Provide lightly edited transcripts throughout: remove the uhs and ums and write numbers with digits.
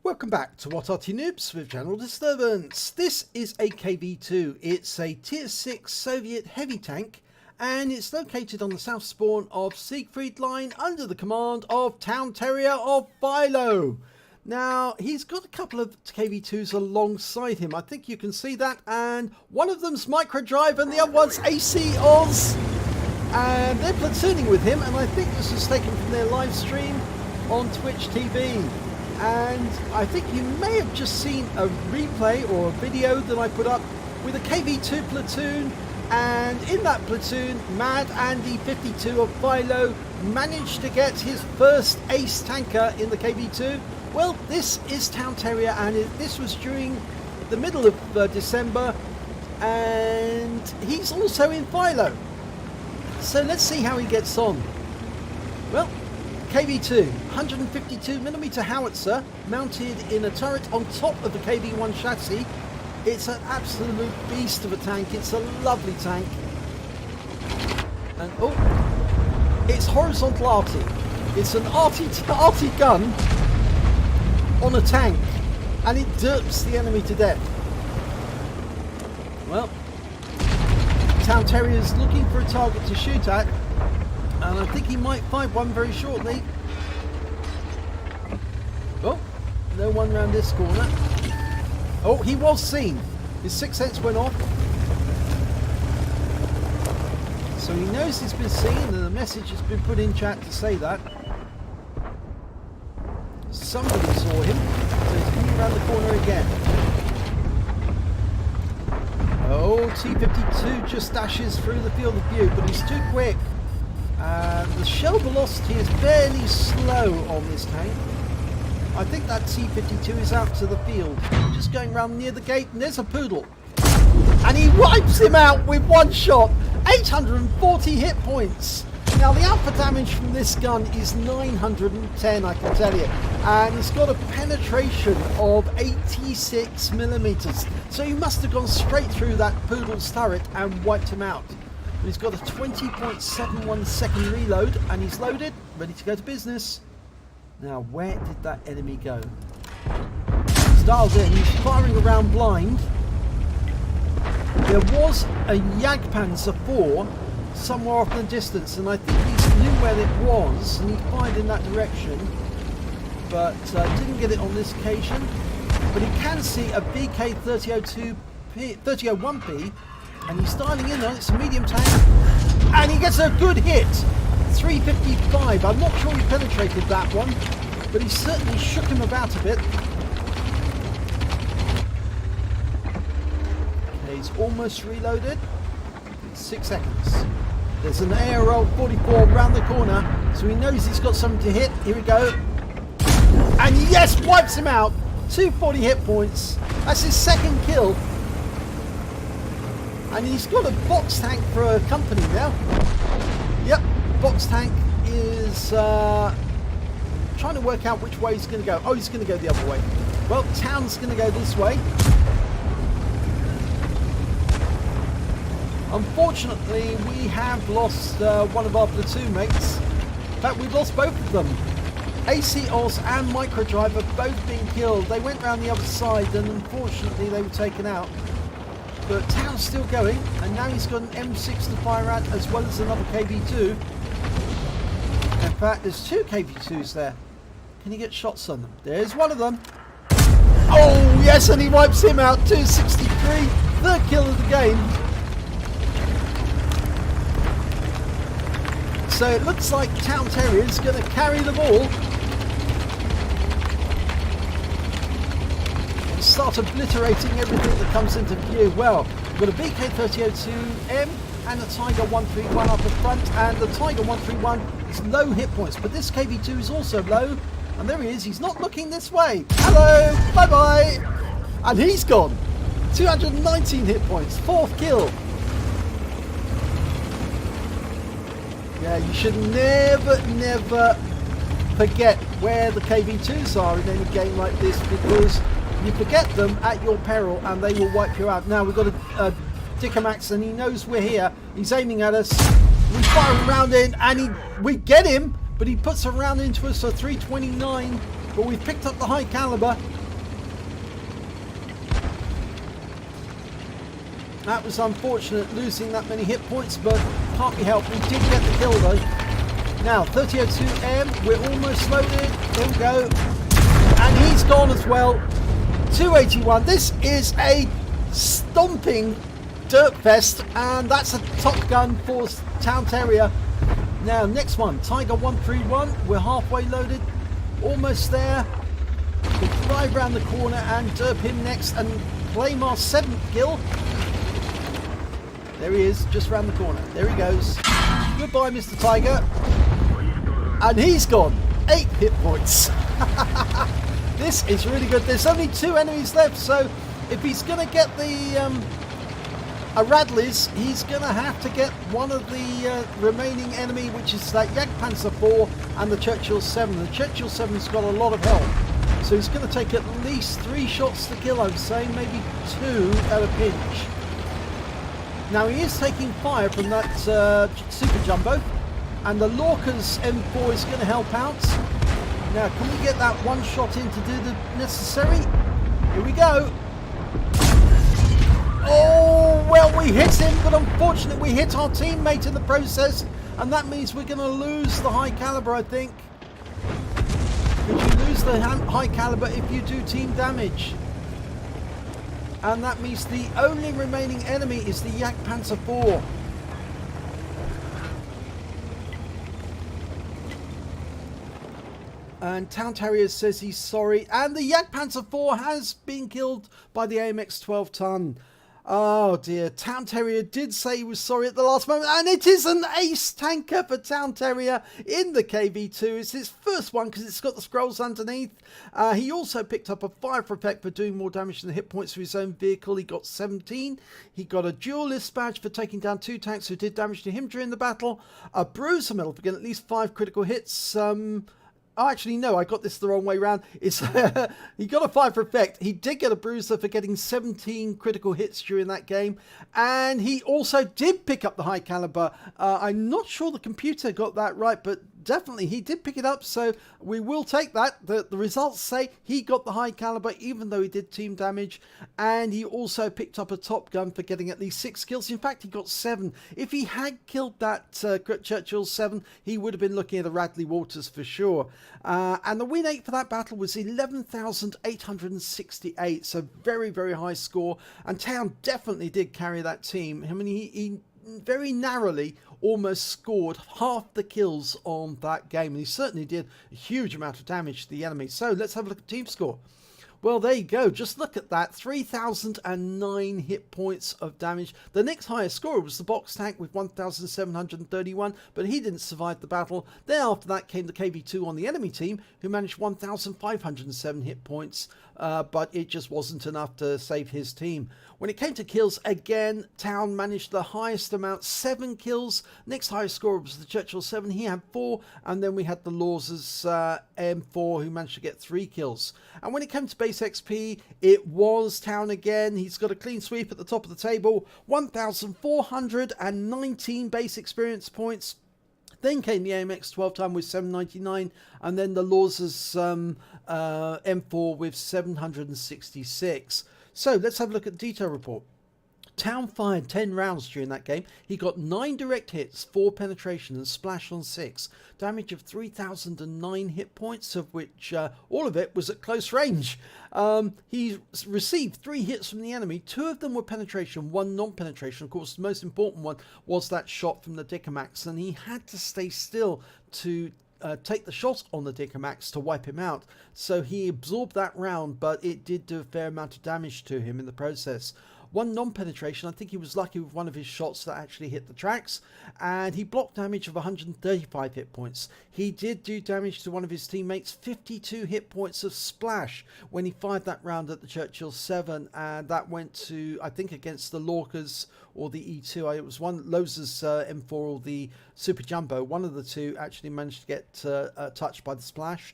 Welcome back to What Arty Noobs with General Disturbance. This is a KV-2. It's a Tier 6 Soviet heavy tank and it's located on the south spawn of Siegfried Line under the command of Town Terrier of Philo. Now, he's got a couple of KV-2s alongside him. I think you can see that, and one of them's micro drive and the other one's AC Oz. And they're platooning with him, and I think this was taken from their live stream on Twitch TV. And I think you may have just seen a replay or a video that I put up with a KV-2 platoon, and in that platoon Mad Andy 52 of Philo managed to get his first ace tanker in the KV-2. Well, this is Town Terrier, and this was during the middle of December, and he's also in Philo. So let's see how he gets on. Well, KV-2, 152mm howitzer mounted in a turret on top of the KV-1 chassis. It's an absolute beast of a tank. It's a lovely tank. And oh, it's horizontal Arty. It's an Arty gun on a tank, and it derps the enemy to death. Well, Town Terrier's looking for a target to shoot at, and I think he might find one very shortly. Oh, no one round this corner. Oh, he was seen. His sixth sense went off. So he knows he's been seen, and a message has been put in chat to say that. Somebody saw him, so he's coming around the corner again. Oh, T-52 just dashes through the field of view, but he's too quick. The shell velocity is fairly slow on this tank. I think that T-52 is out to the field. Just going around near the gate, and there's a poodle. And he wipes him out with one shot. 840 hit points. Now, the alpha damage from this gun is 910, I can tell you. And it's got a penetration of 86mm. So he must have gone straight through that poodle's turret and wiped him out. But he's got a 20.71 second reload, and he's loaded, ready to go to business. Now, where did that enemy go? He's dialed in, he's firing around blind. There was a Jagdpanzer 4 somewhere off in the distance, and I think he knew where it was, and he fired in that direction, but didn't get it on this occasion. But he can see a VK-3001P, and he's dialing in on it. It's a medium tank, and he gets a good hit. 355. I'm not sure he penetrated that one, but he certainly shook him about a bit. Okay, he's almost reloaded. 6 seconds. There's an ARL 44 round the corner, so he knows he's got something to hit. Here we go. And yes, wipes him out. 240 hit points. That's his second kill. And he's got a box tank for a company now. Yep, box tank is trying to work out which way he's going to go. Oh, he's going to go the other way. Well, Town's going to go this way. Unfortunately, we have lost one of our platoon mates. In fact, we've lost both of them. AC Oz and Microdrive have both been killed. They went round the other side, and unfortunately they were taken out. But Town's still going, and now he's got an M6 to fire at, as well as another KV-2. In fact, there's two KV-2s there. Can you get shots on them? There's one of them. Oh, yes, and he wipes him out. 263, third kill of the game. So it looks like Town Terrier is going to carry the ball and start obliterating everything that comes into view. Well, we've got a VK-3002M and a Tiger 131 up the front, and the Tiger 131 is low hit points, but this KV-2 is also low, and there he is. He's not looking this way. Hello, bye-bye. And he's gone. 219 hit points, fourth kill. Yeah, you should never forget where the KV-2s are in any game like this, because you forget them at your peril and they will wipe you out. Now we've got a Dickomax, and he knows we're here. He's aiming at us. We fire a round in, and we get him, but he puts a round into us for 329. but we've picked up the high caliber. That was unfortunate, losing that many hit points, but can't be helped. We did get the kill though. Now, 3002M, we're almost loaded. There we go. And he's gone as well. 281. This is a stomping dirt fest, and that's a Top Gun for Town Terrier. Now, next one, Tiger 131. We're halfway loaded. Almost there. We'll drive around the corner and derp him next and claim our 7th kill. There he is, just around the corner. There he goes. Goodbye, Mr. Tiger. And he's gone. 8 hit points. This is really good. There's only 2 enemies left, so if he's going to get the Radleys, he's going to have to get one of the remaining enemy, which is that Jagdpanzer 4 and the Churchill 7. The Churchill 7's got a lot of health, so he's going to take at least 3 shots to kill, I'd say, maybe 2 at a pinch. Now he is taking fire from that Super Jumbo, and the Lorca's M4 is going to help out. Now can we get that one shot in to do the necessary? Here we go. Oh, well, we hit him, but unfortunately we hit our teammate in the process, and that means we're going to lose the high caliber, I think. Because you lose the high caliber if you do team damage. And that means the only remaining enemy is the Jagdpanzer 4. And Town Terrier says he's sorry. And the Jagdpanzer 4 has been killed by the AMX 12 ton. Oh dear, Town Terrier did say he was sorry at the last moment, and it is an ace tanker for Town Terrier in the KV-2. It's his first one because it's got the scrolls underneath. He also picked up a fire effect for doing more damage than the hit points for his own vehicle. He got 17. He got a duelist badge for taking down 2 tanks who did damage to him during the battle. A bruiser medal for getting at least 5 critical hits. Oh, actually, no, I got this the wrong way round. It's he got a 5 for effect. He did get a bruiser for getting 17 critical hits during that game. And he also did pick up the high caliber. I'm not sure the computer got that right, but definitely he did pick it up. So we will take that. The results say he got the high caliber, even though he did team damage. And he also picked up a Top Gun for getting at least 6 kills. In fact, he got 7. If he had killed that Churchill 7, he would have been looking at a Radley Walters for sure. And the win 8 for that battle was 11,868. So very, very high score. And Town definitely did carry that team. I mean, he very narrowly almost scored half the kills on that game. And he certainly did a huge amount of damage to the enemy. So let's have a look at team score. Well, there you go. Just look at that. 3,009 hit points of damage. The next highest scorer was the box tank with 1,731, but he didn't survive the battle. Then after that came the KV-2 on the enemy team, who managed 1,507 hit points, but it just wasn't enough to save his team. When it came to kills, again, Town managed the highest amount, 7 kills. Next highest scorer was the Churchill 7. He had 4, and then we had the Laws's M4, who managed to get 3 kills. And when it came to base XP, it was Town again. He's got a clean sweep at the top of the table, 1,419 base experience points. Then came the AMX 12 ton with 799, and then the Laws's M4 with 766. So let's have a look at the detail report. Town fired 10 rounds during that game. He got 9 direct hits, 4 penetration and splash on 6. Damage of 3,009 hit points, of which all of it was at close range. He received 3 hits from the enemy. 2 of them were penetration, 1 non-penetration. Of course, the most important one was that shot from the Dicamax, and he had to stay still to take the shot on the Dicamax to wipe him out. So he absorbed that round, but it did do a fair amount of damage to him in the process. 1 non-penetration, I think he was lucky with one of his shots that actually hit the tracks, and he blocked damage of 135 hit points. He did do damage to one of his teammates, 52 hit points of splash when he fired that round at the Churchill 7, and that went to, I think, against the Lorcas or the E2. It was one Lowes's M4 or the Super Jumbo. One of the two actually managed to get touched by the splash.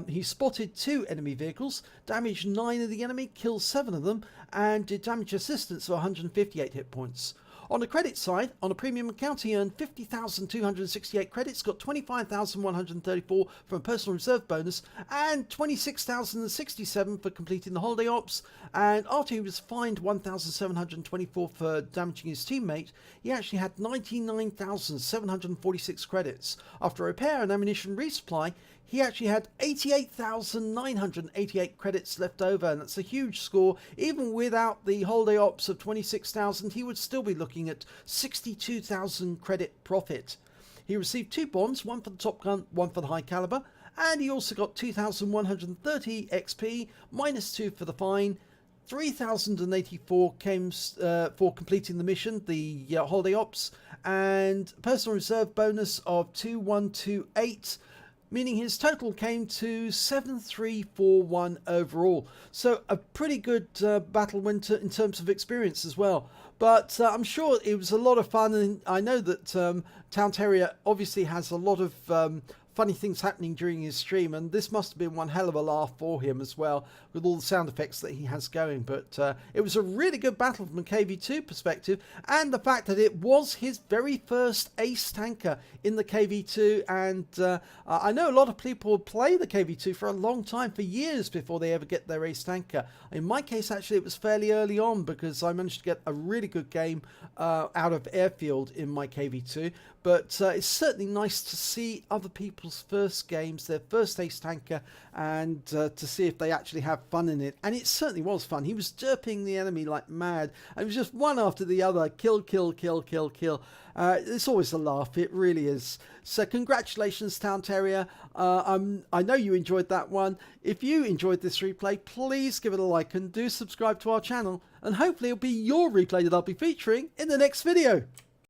He spotted 2 enemy vehicles, damaged 9 of the enemy, killed 7 of them, and did damage assistance of 158 hit points. On the credit side, on a premium account, he earned 50,268 credits, got 25,134 from a personal reserve bonus, and 26,067 for completing the holiday ops. And after he was fined 1,724 for damaging his teammate, he actually had 99,746 credits. After a repair and ammunition resupply, he actually had 88,988 credits left over, and that's a huge score. Even without the holiday ops of 26,000, he would still be looking at 62,000 credit profit. He received 2 bonds, one for the Top Gun, one for the High Caliber, and he also got 2,130 XP, minus 2 for the fine. 3,084 came for completing the mission, the holiday ops, and personal reserve bonus of 2,128, meaning his total came to 7,341 overall. So a pretty good battle winter in terms of experience as well. But I'm sure it was a lot of fun, and I know that Town Terrier obviously has a lot of funny things happening during his stream, and this must have been one hell of a laugh for him as well, with all the sound effects that he has going. But it was a really good battle from a KV-2 perspective, and the fact that it was his very first ace tanker in the KV-2, and I know a lot of people play the KV-2 for a long time, for years before they ever get their ace tanker. In my case, actually, it was fairly early on, because I managed to get a really good game out of Airfield in my KV-2. But it's certainly nice to see other people's first games, their first ace tanker, and to see if they actually have fun in it. And it certainly was fun. He was derping the enemy like mad. And it was just one after the other. Kill, kill, kill, kill, kill. It's always a laugh. It really is. So congratulations, Town Terrier. I know you enjoyed that one. If you enjoyed this replay, please give it a like and do subscribe to our channel. And hopefully it'll be your replay that I'll be featuring in the next video.